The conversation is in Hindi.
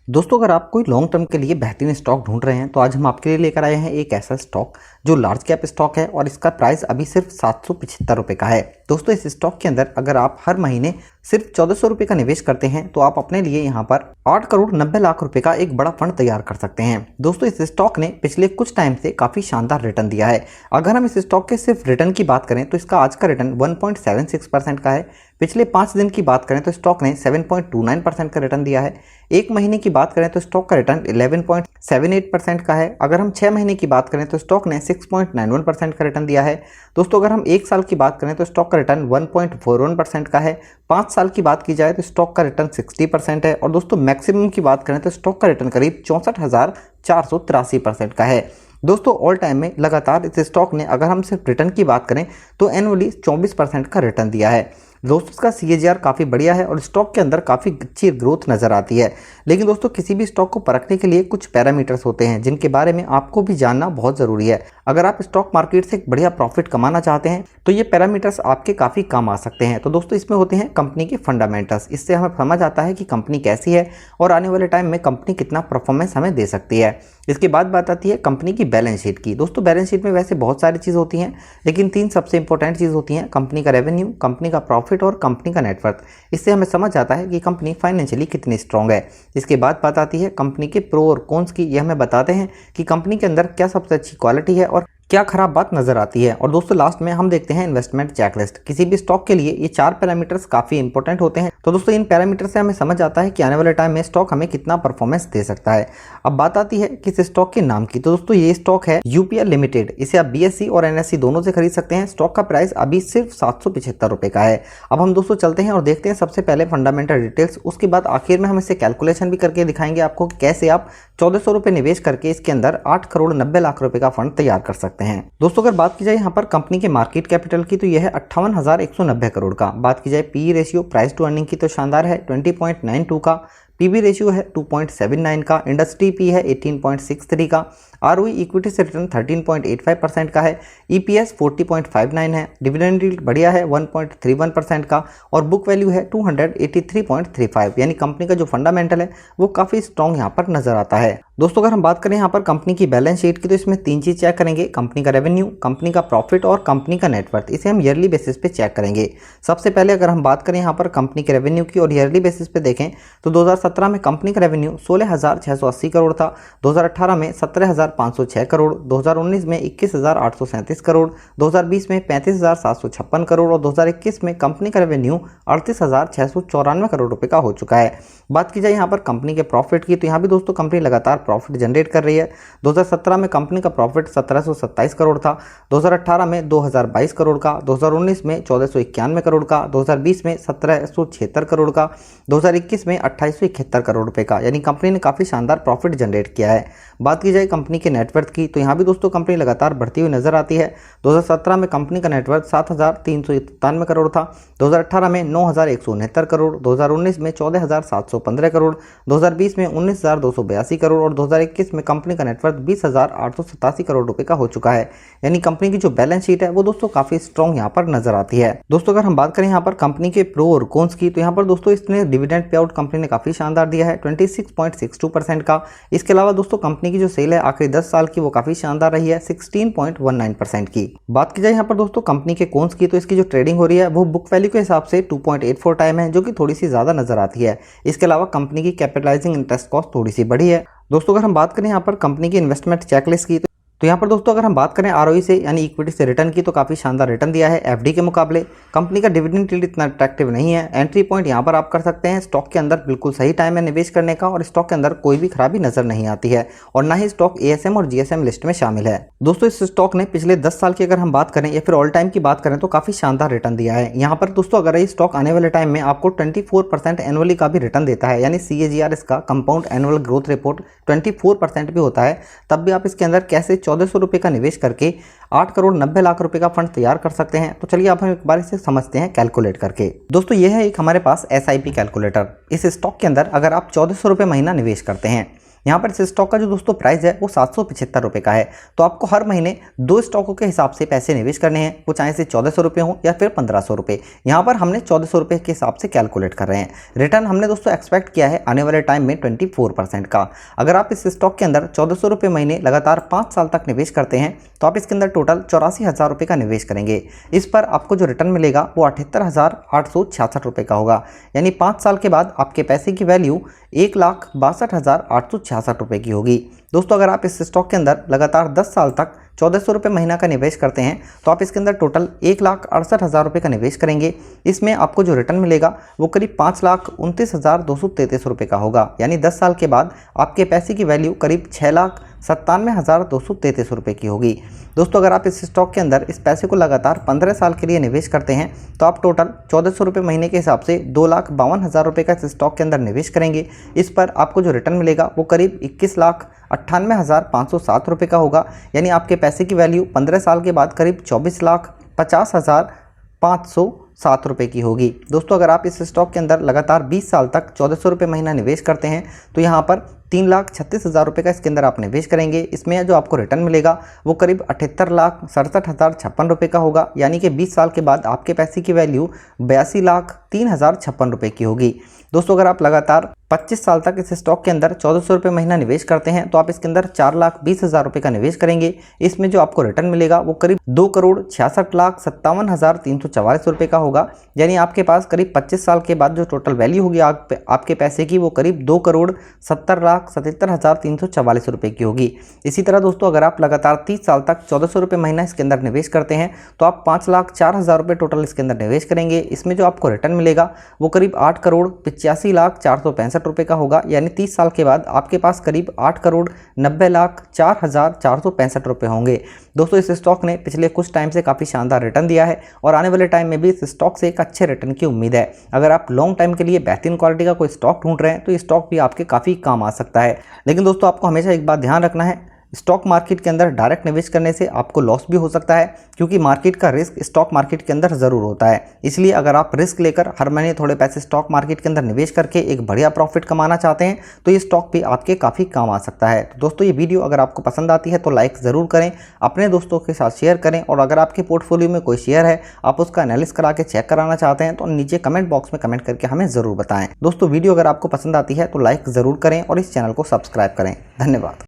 दोस्तों अगर आप कोई लॉन्ग टर्म के लिए बेहतरीन स्टॉक ढूंढ रहे हैं तो आज हम आपके लिए लेकर आए हैं एक ऐसा स्टॉक जो लार्ज कैप स्टॉक है और इसका प्राइस अभी सिर्फ 775 रुपये का है। दोस्तों इस स्टॉक के अंदर अगर आप हर महीने सिर्फ 1400 रुपये का निवेश करते हैं तो आप अपने लिए यहाँ पर 8 करोड़ 90 लाख रुपए का एक बड़ा फंड तैयार कर सकते हैं। दोस्तों इस स्टॉक ने पिछले कुछ टाइम से काफ़ी शानदार रिटर्न दिया है। अगर हम इस स्टॉक के सिर्फ रिटर्न की बात करें तो इसका आज का रिटर्न 1.76% का है। पिछले 5 दिन की बात करें तो स्टॉक ने 7.29% का रिटर्न दिया है। एक महीने की बात करें तो स्टॉक का रिटर्न 11.78% का है। अगर हम 6 महीने की बात करें तो स्टॉक ने 6.91% का रिटर्न दिया है। दोस्तों अगर हम 1 साल की बात करें तो स्टॉक का रिटर्न 1.41% का है। 5 साल की बात की जाए तो स्टॉक का रिटर्न 60% है। और दोस्तों मैक्सिमम की बात करें तो स्टॉक का रिटर्न करीब 64,483% का है। दोस्तों ऑल टाइम में लगातार इस स्टॉक ने अगर हम सिर्फ रिटर्न की बात करें तो एनुअली 24% का रिटर्न दिया है। दोस्तों इसका CAGR काफ़ी बढ़िया है और स्टॉक के अंदर काफ़ी अच्छी ग्रोथ नज़र आती है। लेकिन दोस्तों किसी भी स्टॉक को परखने के लिए कुछ पैरामीटर्स होते हैं जिनके बारे में आपको भी जानना बहुत ज़रूरी है। अगर आप स्टॉक मार्केट से एक बढ़िया प्रॉफिट कमाना चाहते हैं तो ये पैरामीटर्स आपके काफ़ी काम आ सकते हैं। तो दोस्तों इसमें होते हैं कंपनी के फंडामेंटल्स। इससे हमें समझ आता है कि कंपनी कैसी है और आने वाले टाइम में कंपनी कितना परफॉर्मेंस हमें दे सकती है। इसके बाद बात आती है कंपनी की बैलेंस शीट की। दोस्तों बैलेंस शीट में वैसे बहुत सारी चीज़ होती हैं लेकिन 3 सबसे इंपॉर्टेंट चीज़ होती हैं: कंपनी का रेवेन्यू, कंपनी का प्रॉफिट और कंपनी का नेटवर्थ। इससे हमें समझ आता है कि कंपनी फाइनेंशियली कितनी स्ट्रांग है। इसके बाद बात आती है कंपनी के प्रो और कॉन्स की। यह हमें बताते हैं कि कंपनी के अंदर क्या सबसे अच्छी क्वालिटी है और क्या खराब बात नजर आती है। और दोस्तों लास्ट में हम देखते हैं इन्वेस्टमेंट चेकलिस्ट। किसी भी स्टॉक के लिए ये 4 पैरामीटर्स काफी इंपॉर्टेंट होते हैं। तो दोस्तों इन पैरामीटर से हमें समझ आता है कि आने वाले टाइम में स्टॉक हमें कितना परफॉर्मेंस दे सकता है। अब बात आती है कि इस स्टॉक के नाम की। तो दोस्तों ये स्टॉक है UPL लिमिटेड। इसे आप BSE और NSE दोनों से खरीद सकते हैं। स्टॉक का प्राइस अभी सिर्फ 775 रुपये का है। अब हम दोस्तों चलते हैं और देखते हैं सबसे पहले फंडामेंटल डिटेल्स। उसके बाद आखिर में हम इसे कैलकुलेशन भी करके दिखाएंगे आपको कि कैसे आप 1400 रुपये निवेश करके इसके अंदर 8 करोड़ 90 लाख रुपए का फंड तैयार कर सकते हैं। दोस्तों अगर बात की जाए यहाँ पर कंपनी के मार्केट कैपिटल की तो यह है 58,190 करोड़ का। बात की जाए PE ratio, price to earning की, तो शानदार है 20.92 का। PB रेशियो है 2.79 का। इंडस्ट्री P है 18.63 का। ROE इक्विटी से रिटर्न 13.85% का है। EPS 40.59 है। डिविडेंड यील्ड बढ़िया है 1.31% का। और बुक वैल्यू है 283.35। यानी कंपनी का जो फंडामेंटल है वो काफ़ी स्ट्रॉन्ग यहाँ पर नजर आता है। दोस्तों अगर हम बात करें यहाँ पर कंपनी की बैलेंस शीट की तो इसमें 3 चीज़ चेक करेंगे: कंपनी का रेवेन्यू, कंपनी का प्रॉफिट और कंपनी का नेटवर्थ। इसे हम ईयरली बेसिस पे चेक करेंगे। सबसे पहले अगर हम बात करें यहाँ पर कंपनी के रेवेन्यू की और ईयरली बेसिस पे देखें तो 2017 में कंपनी का रेवेन्यू 16,680 करोड़ था। 2018 में 17,506 करोड़। 2019 में 21,837 करोड़। 2020 में 35,756 करोड़ और 2021 में कंपनी का रेवेन्यू 38,694 करोड़ रुपए का हो चुका है। बात की जाए यहाँ पर कंपनी के प्रॉफिट की तो यहाँ भी दोस्तों कंपनी लगातार प्रॉफिट जनरेट कर रही है। 2017 में कंपनी का प्रॉफिट 1727 करोड़ था। 2018 में 2022 करोड़ का। 2019 में 1491 करोड़ का। 2020 में 1776 करोड़ का। 2021 में 2871 करोड़ रुपए का। यानी कंपनी ने काफ़ी शानदार प्रॉफिट जनरेट किया है। बात की जाए कंपनी के नेटवर्थ की तो यहाँ भी दोस्तों कंपनी लगातार बढ़ती हुई नजर आती है। 2017 में कंपनी का नेटवर्थ 7,397 करोड़ था। 2018 में 9,169 करोड़। 2019 में 14,715 करोड़। 2020 में 19,282 करोड़ और 2021 में कंपनी का नेटवर्थ 20,887 करोड़ रुपए का हो चुका है। यानी कंपनी की जो बैलेंस शीट है वो दोस्तों काफी स्ट्रॉन्ग यहाँ पर नजर आती है। दोस्तों अगर हम बात करें यहाँ पर कंपनी के प्रो और कॉन्स की तो यहाँ पर दोस्तों इसने डिविडेंड पे आउट कंपनी ने काफी शानदार दिया है 26.62% का। इसके अलावा दोस्तों कंपनी की जो सेल है आखिरी 10 साल की वो काफी शानदार रही है 16.19% की। बात की जाए यहाँ पर दोस्तों कंपनी के कॉन्स की तो इसकी जो ट्रेडिंग हो रही है वो बुक वैल्यू के हिसाब से 2.84 टाइम है, जो कि थोड़ी सी ज्यादा नजर आती है। इसके अलावा कंपनी की कैपिटलाइजिंग इंटरेस्ट कॉस्ट थोड़ी सी बढ़ी है। दोस्तों अगर हम बात करें यहाँ पर कंपनी की इन्वेस्टमेंट चेकलिस्ट की तो यहाँ पर दोस्तों अगर हम बात करें ROE से यानी इक्विटी से रिटर्न की तो काफ़ी शानदार रिटर्न दिया है FD के मुकाबले। कंपनी का डिविडेंड यील्ड इतना अट्रैक्टिव नहीं है। एंट्री पॉइंट यहाँ पर आप कर सकते हैं। स्टॉक के अंदर बिल्कुल सही टाइम है निवेश करने का और स्टॉक के अंदर कोई भी खराबी नजर नहीं आती है और ना ही स्टॉक ASM और GSM लिस्ट में शामिल है। दोस्तों इस स्टॉक ने पिछले 10 साल की अगर हम बात करें या फिर ऑल टाइम की बात करें तो काफ़ी शानदार रिटर्न दिया है। यहाँ पर दोस्तों अगर ये स्टॉक आने वाले टाइम में आपको 24% एनुअली का भी रिटर्न देता है, यानी CAGR इसका कंपाउंड एनुअल ग्रोथ रिपोर्ट 24% भी होता है, तब भी आप इसके अंदर कैसे 1400 रुपये का निवेश करके 8 करोड़ 90 लाख रुपए का फंड तैयार कर सकते हैं। तो चलिए आप हम एक बार इसे समझते हैं कैलकुलेट करके। दोस्तों ये है एक हमारे पास SIP कैलकुलेटर। इस स्टॉक के अंदर अगर आप 1400 रुपये महीना निवेश करते हैं यहाँ पर इस स्टॉक का जो दोस्तों प्राइस है वो 775 रुपये का है। तो आपको हर महीने 2 स्टॉकों के हिसाब से पैसे निवेश करने हैं, वो चाहे से 1400 रुपये हो या फिर 1500 रुपये। यहाँ पर हमने 1400 रुपये के हिसाब से कैलकुलेट कर रहे हैं। रिटर्न हमने दोस्तों एक्सपेक्ट किया है आने वाले टाइम में 24% का। अगर आप इस स्टॉक के अंदर 1400 रुपये महीने लगातार 5 साल तक निवेश करते हैं तो आप इसके अंदर टोटल 84,000 रुपये का निवेश करेंगे। इस पर आपको जो रिटर्न मिलेगा वो 78,866 रुपये का होगा। यानी 5 साल के बाद आपके पैसे की वैल्यू 1,62,866 रुपये की होगी। दोस्तों अगर आप इस स्टॉक के अंदर लगातार 10 साल तक 1400 रुपये महीना का निवेश करते हैं तो आप इसके अंदर टोटल 1,68,000 रुपये का निवेश करेंगे। इसमें आपको जो रिटर्न मिलेगा वो करीब 5,29,233 रुपये का होगा। यानी 10 साल के बाद आपके पैसे की वैल्यू करीब 6,97,233 रुपये की होगी। दोस्तों अगर आप इस स्टॉक के अंदर इस पैसे को लगातार 15 साल के लिए निवेश करते हैं तो आप टोटल 1400 रुपये महीने के हिसाब से 2,52,000 रुपये का इस स्टॉक के अंदर निवेश करेंगे। इस पर आपको जो रिटर्न मिलेगा वो करीब 21,98,507 रुपये का होगा। यानी आपके पैसे की वैल्यू 15 साल के बाद करीब 24,50,507 रुपये की होगी। दोस्तों अगर आप इस स्टॉक के अंदर लगातार 20 साल तक 1400 रुपये महीना निवेश करते हैं तो यहाँ पर 3,36,000 रुपये का इसके अंदर आप निवेश करेंगे। इसमें जो आपको रिटर्न मिलेगा वो करीब 78,67,056 रुपये का होगा। यानी कि 20 साल के बाद आपके पैसे की वैल्यू 82,03,056 रुपये की होगी। दोस्तों अगर आप लगातार 25 साल तक इस स्टॉक के अंदर 1400 रुपये महीना निवेश करते हैं तो आप इसके अंदर 4,20,000 रुपये का निवेश करेंगे। इसमें जो आपको रिटर्न मिलेगा वो करीब 2,66,57,344 रुपये का होगा। यानी आपके पास करीब 25 साल के बाद जो टोटल वैल्यू होगी आपके पैसे की वो करीब 2,70,77,344 रुपये की होगी। इसी तरह दोस्तों अगर आप लगातार 30 साल तक 1400 रुपये महीना इसके अंदर निवेश करते हैं तो आप 5,04,000 रुपये टोटल इसके अंदर निवेश करेंगे। इसमें जो आपको रिटर्न मिलेगा वो करीब 8,85,465 रुपये का होगा। यानी 30 साल के बाद आपके पास करीब 8,90,04,465 रुपये होंगे। दोस्तों इस स्टॉक ने पिछले कुछ टाइम से काफ़ी शानदार रिटर्न दिया है और आने वाले टाइम में भी इस स्टॉक से एक अच्छे रिटर्न की उम्मीद है। अगर आप लॉन्ग टाइम के लिए बेहतरीन क्वालिटी का कोई स्टॉक ढूंढ रहे हैं तो ये स्टॉक भी आपके काफ़ी काम आ सकता है। लेकिन दोस्तों आपको हमेशा एक बात ध्यान रखना है, स्टॉक मार्केट के अंदर डायरेक्ट निवेश करने से आपको लॉस भी हो सकता है, क्योंकि मार्केट का रिस्क स्टॉक मार्केट के अंदर ज़रूर होता है। इसलिए अगर आप रिस्क लेकर हर महीने थोड़े पैसे स्टॉक मार्केट के अंदर निवेश करके एक बढ़िया प्रॉफिट कमाना चाहते हैं तो ये स्टॉक भी आपके काफ़ी काम आ सकता है। तो दोस्तों ये वीडियो अगर आपको पसंद आती है तो लाइक ज़रूर करें, अपने दोस्तों के साथ शेयर करें और अगर आपके पोर्टफोलियो में कोई शेयर है आप उसका एनालिसिस करा के चेक कराना चाहते हैं तो नीचे कमेंट बॉक्स में कमेंट करके हमें ज़रूर बताएं। दोस्तों वीडियो अगर आपको पसंद आती है तो लाइक ज़रूर करें और इस चैनल को सब्सक्राइब करें। धन्यवाद।